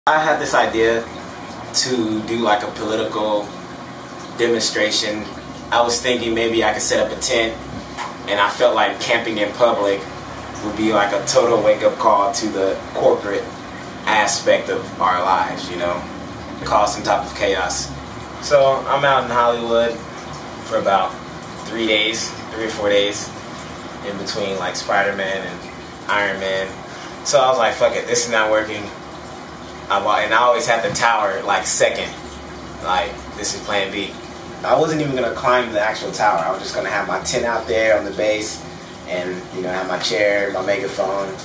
I had this idea to do like a political demonstration. I was thinking maybe I could set up a tent, and I felt like camping in public would be like a total wake-up call to the corporate aspect of our lives, you know, cause some type of chaos. So I'm out in Hollywood for about 3 or 4 days, in between like Spider-Man and Iron Man. So I was like, fuck it, this is not working. And I always had the tower like second, like this is plan B. I wasn't even gonna climb the actual tower. I was just gonna have my tent out there on the base, and you know, have my chair, my megaphone.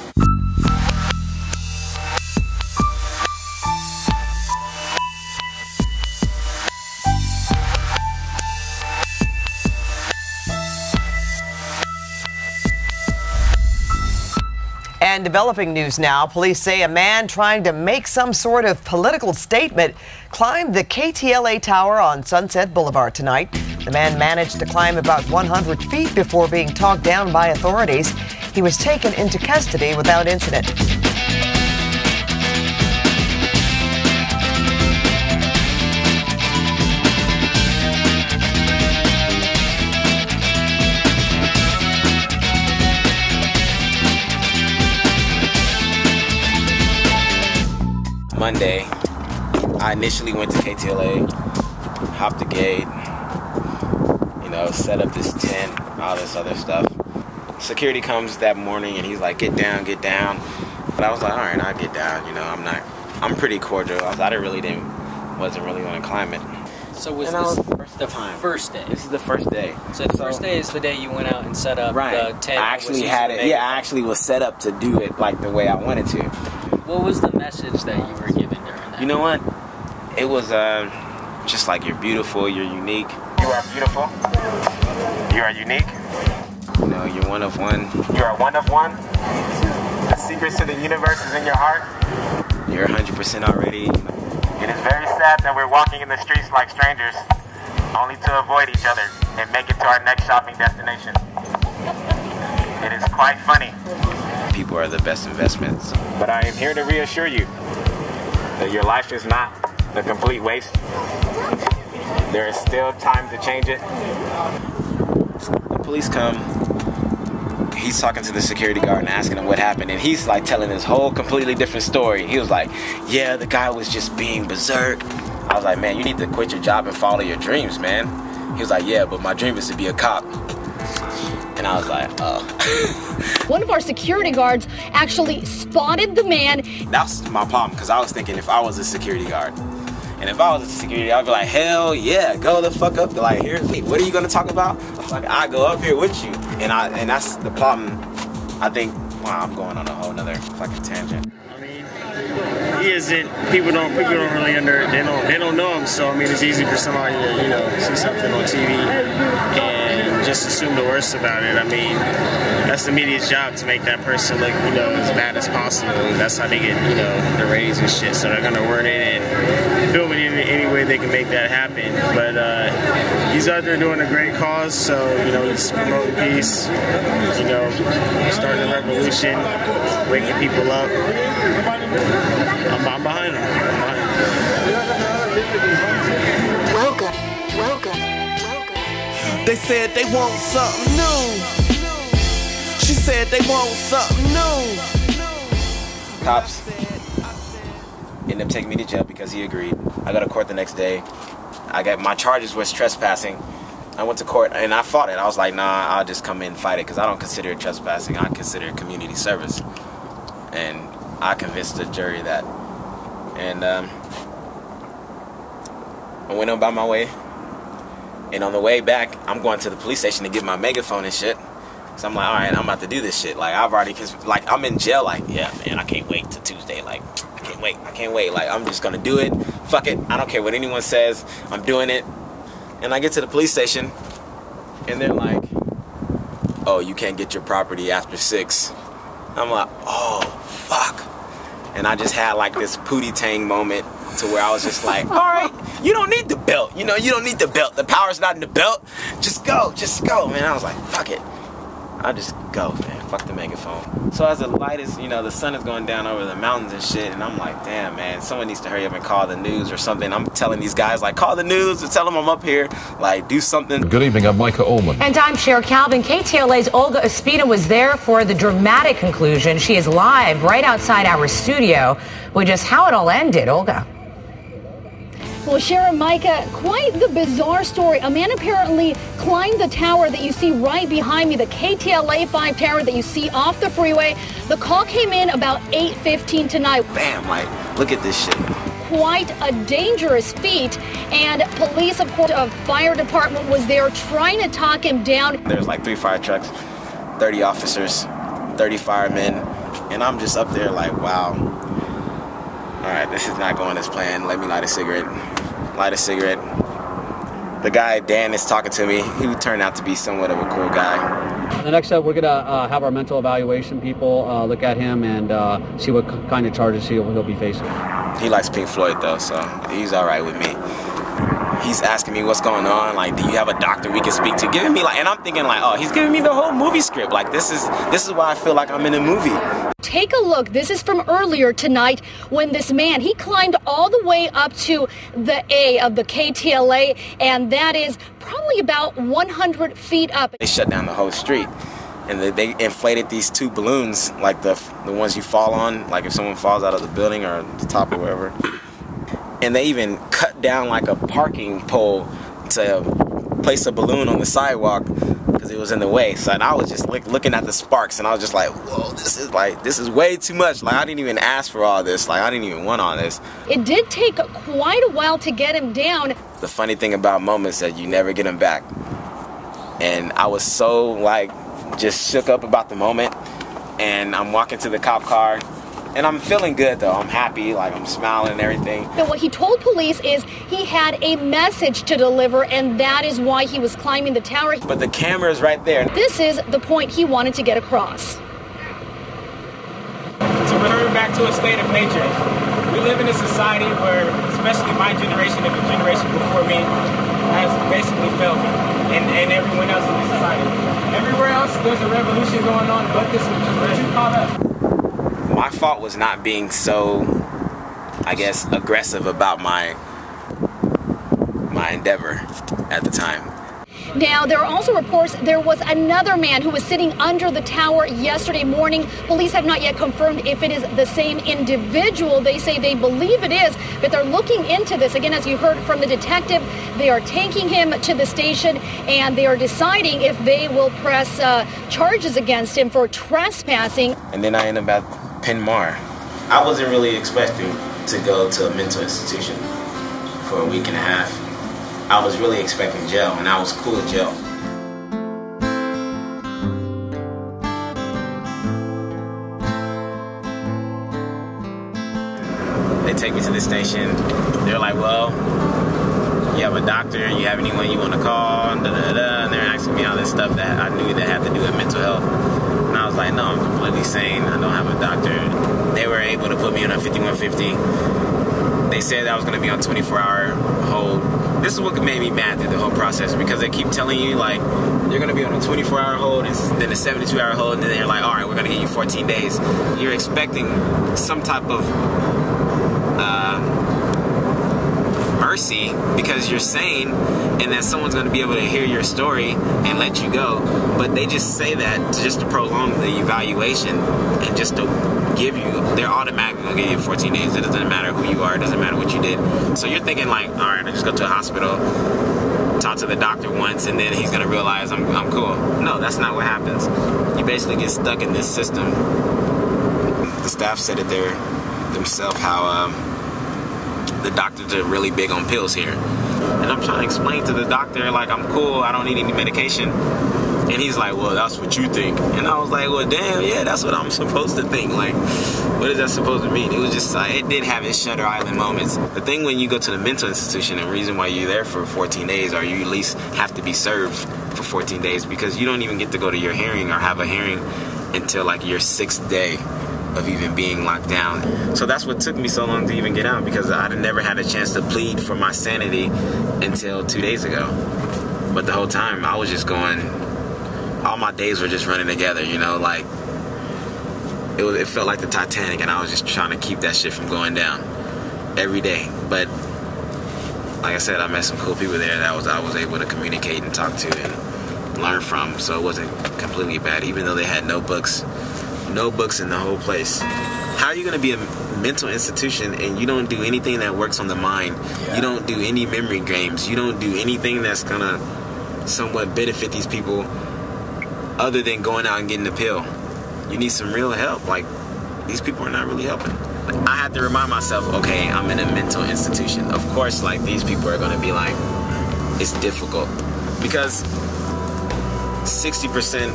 And developing news now, police say a man trying to make some sort of political statement climbed the KTLA tower on Sunset Boulevard tonight. The man managed to climb about 100 feet before being talked down by authorities. He was taken into custody without incident. Monday, I initially went to KTLA, hopped the gate, you know, set up this tent, all this other stuff. Security comes that morning and he's like, get down. But I was like, all right, I'll get down, you know, I'm pretty cordial. wasn't really going to climb it. So was this the first day? This is the first day. So the first day is the day you went out and set up the tent? I actually had it, yeah, I actually was set up to do it like the way I wanted to. What was the message that you were given during that? You know what? It was just like, you're beautiful, you're unique. You are beautiful. You are unique. You know, you're one of one. You are one of one. The secrets to the universe is in your heart. You're 100% already. It is very sad that we're walking in the streets like strangers, only to avoid each other and make it to our next shopping destination. It is quite funny. People are the best investments. But I am here to reassure you that your life is not a complete waste. There is still time to change it. The police come. He's talking to the security guard and asking him what happened, and he's like telling this whole completely different story. He was like, yeah, the guy was just being berserk. I was like, man, you need to quit your job and follow your dreams, man. He was like, yeah, but my dream is to be a cop. And I was like, oh. One of our security guards actually spotted the man. That's my problem, because I was thinking if I was a security guard, and if I was a security, I'd be like, hell yeah, go the fuck up. They're like, here, what are you gonna talk about? Like, I go up here with you. And that's the problem. I think, wow, I'm going on a whole nother fucking tangent. I mean, he isn't, people don't really they don't know him, so I mean, it's easy for somebody to, you know, see something on TV and just assume the worst about it. I mean, that's the media's job, to make that person look, you know, as bad as possible. That's how they get, you know, the ratings and shit. So they're gonna word it and film it in any way they can make that happen. But he's out there doing a great cause, so, you know, he's promoting peace, you know, starting a revolution, waking people up. I'm behind him. Welcome. They said they want something new. She said they want something new. Cops ended up taking me to jail because he agreed. I go to court the next day. My charges was trespassing. I went to court and I fought it. I was like, nah, I'll just come in and fight it, because I don't consider it trespassing. I consider it community service. And I convinced the jury that. And I went on by my way. And on the way back, I'm going to the police station to get my megaphone and shit. So I'm like, all right, I'm about to do this shit. Like, like, I'm in jail. Like, yeah, man, I can't wait till Tuesday. Like, I can't wait. Like, I'm just gonna do it. Fuck it. I don't care what anyone says. I'm doing it. And I get to the police station, and they're like, oh, you can't get your property after 6. I'm like, oh, fuck. And I just had like this Pootie Tang moment to where I was just like, all right, you don't need the belt. You know, you don't need the belt. The power's not in the belt. Just go, man. I was like, fuck it. I'll just go, man. fuck the megaphone. So as the light is, you know, the sun is going down over the mountains and shit, and I'm like, damn, man, someone needs to hurry up and call the news or something. I'm telling these guys, like, call the news or tell them I'm up here, like, do something. Good evening, I'm Micah Ullman. And I'm Cher Calvin. KTLA's Olga Ospina was there for the dramatic conclusion. She is live right outside our studio with just how it all ended. Olga. Well, Cher and Micah, quite the bizarre story. A man apparently climbed the tower that you see right behind me, the KTLA 5 tower that you see off the freeway. The call came in about 8:15 tonight. Bam, like, look at this shit. Quite a dangerous feat, and police, of course, a fire department was there trying to talk him down. There's like 3 fire trucks, 30 officers, 30 firemen, and I'm just up there like, wow. All right, this is not going as planned. Let me light a cigarette. Light a cigarette. The guy, Dan, is talking to me. He turned out to be somewhat of a cool guy. The next step, we're going to have our mental evaluation people look at him and see what kind of charges he'll be facing. He likes Pink Floyd, though, so he's all right with me. He's asking me what's going on, like, do you have a doctor we can speak to? Giving me, like, and I'm thinking, like, oh, he's giving me the whole movie script. Like, this is why I feel like I'm in a movie. Take a look. This is from earlier tonight when this man, he climbed all the way up to the A of the KTLA, and that is probably about 100 feet up. They shut down the whole street, and they inflated these 2 balloons, like the ones you fall on, like if someone falls out of the building or the top or wherever. And they even cut down like a parking pole to place a balloon on the sidewalk because it was in the way. So and I was just looking at the sparks, and I was just like, whoa, this is way too much. Like, I didn't even ask for all this. Like, I didn't even want all this. It did take quite a while to get him down. The funny thing about moments that you never get them back. And I was so, like, just shook up about the moment. And I'm walking to the cop car. And I'm feeling good, though. I'm happy, like, I'm smiling and everything. And what he told police is he had a message to deliver, and that is why he was climbing the tower. But the camera is right there. This is the point he wanted to get across. To return back to a state of nature. We live in a society where, especially my generation and the generation before me, has basically failed me, and everyone else in the society. Everywhere else, there's a revolution going on, but this one just we're too caught up. My fault was not being so, I guess, aggressive about my endeavor at the time. Now, there are also reports there was another man who was sitting under the tower yesterday morning. Police have not yet confirmed if it is the same individual. They say they believe it is, but they're looking into this. Again, as you heard from the detective, they are taking him to the station, and they are deciding if they will press charges against him for trespassing. And then I end up at Penn Mar. I wasn't really expecting to go to a mental institution for a week and a half. I was really expecting jail, and I was cool with jail. They take me to the station. They're like, well, you have a doctor, you have anyone you want to call, and they're asking me all this stuff that I knew that had to do with mental health. And I was like, no, I'm completely sane. I don't have a doctor. They were able to put me on a 5150. They said I was going to be on 24-hour hold. This is what made me mad through the whole process, because they keep telling you, like, you're going to be on a 24-hour hold, and then a 72-hour hold, and then they're like, all right, we're going to give you 14 days. You're expecting some type of mercy because you're sane, and that someone's going to be able to hear your story and let you go. But they just say that just to prolong the evaluation and just to give you, they're automatically going to give you 14 days. It doesn't matter who you are, it doesn't matter what you did. So you're thinking like, all right, I just go to a hospital, talk to the doctor once, and then he's going to realize I'm cool. No, that's not what happens. You basically get stuck in this system. The staff said it there themselves, how the doctors are really big on pills here. And I'm trying to explain to the doctor, like, I'm cool, I don't need any medication. And he's like, well, that's what you think. And I was like, well, damn, yeah, that's what I'm supposed to think. Like, what is that supposed to mean? It was just, it did have its Shutter Island moments. The thing when you go to the mental institution, the reason why you're there for 14 days, or you at least have to be served for 14 days, because you don't even get to go to your hearing or have a hearing until like your 6th day of even being locked down. So that's what took me so long to even get out, because I'd never had a chance to plead for my sanity until 2 days ago. But the whole time I was just going, all my days were just running together, you know, like it felt like the Titanic, and I was just trying to keep that shit from going down every day. But like I said, I met some cool people there that I was able to communicate and talk to and learn from, so it wasn't completely bad, even though they had no books in the whole place. How are you going to be a mental institution and you don't do anything that works on the mind? You don't do any memory games. You don't do anything that's going to somewhat benefit these people other than going out and getting the pill. You need some real help. Like, these people are not really helping. I had to remind myself, okay, I'm in a mental institution. Of course, like, these people are going to be like, it's difficult. Because 60%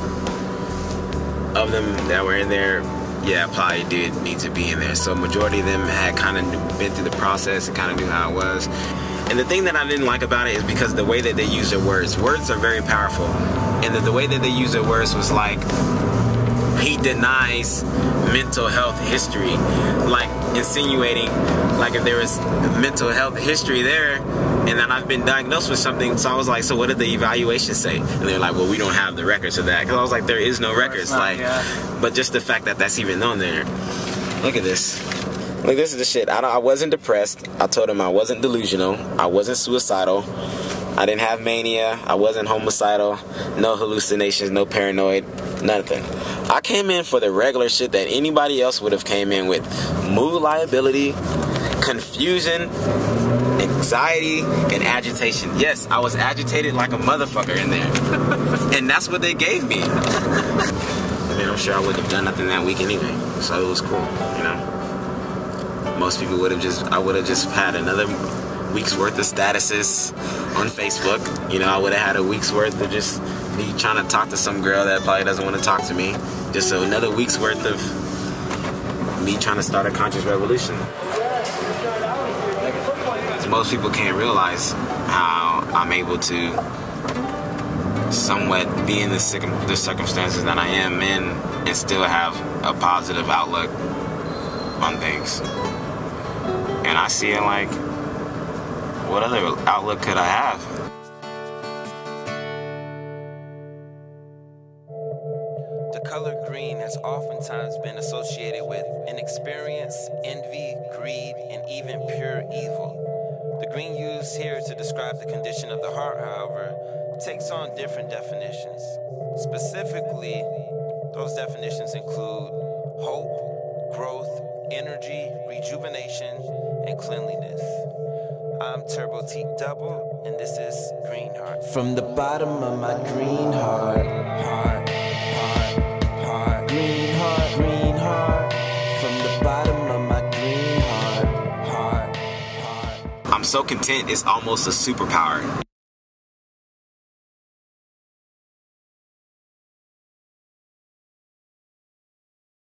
of them that were in there, yeah, probably did need to be in there. So majority of them had kind of been through the process and kind of knew how it was. And the thing that I didn't like about it is because the way that they use their words. Words are very powerful. And the way that they use their words was like, he denies mental health history. Like insinuating, like if there was mental health history there, and then I've been diagnosed with something. So I was like, so what did the evaluation say? And they're like, well, we don't have the records of that. Because I was like, there is no records. Like, but just the fact that that's even on there. Look at this. Look, this is the shit. I wasn't depressed. I told him I wasn't delusional. I wasn't suicidal. I didn't have mania. I wasn't homicidal. No hallucinations. No paranoid. Nothing. I came in for the regular shit that anybody else would have came in with. Mood liability, confusion, anxiety, and agitation. Yes, I was agitated like a motherfucker in there. And that's what they gave me. I mean, I'm sure I wouldn't have done nothing that week anyway. So it was cool, you know. Most people would have I would have just had another week's worth of statuses on Facebook. You know, I would have had a week's worth of just me trying to talk to some girl that probably doesn't want to talk to me. Just so another week's worth of me trying to start a conscious revolution. Most people can't realize how I'm able to somewhat be in the circumstances that I am in and still have a positive outlook on things. And I see it like, what other outlook could I have? The color green has oftentimes been associated with inexperience, envy, greed, and even pure evil. The green used here to describe the condition of the heart, however, takes on different definitions. Specifically, those definitions include hope, growth, energy, rejuvenation, and cleanliness. I'm Turbo T Double, and this is Green Heart. From the bottom of my green heart, green heart. From the bottom of my green heart. I'm so content, it's almost a superpower.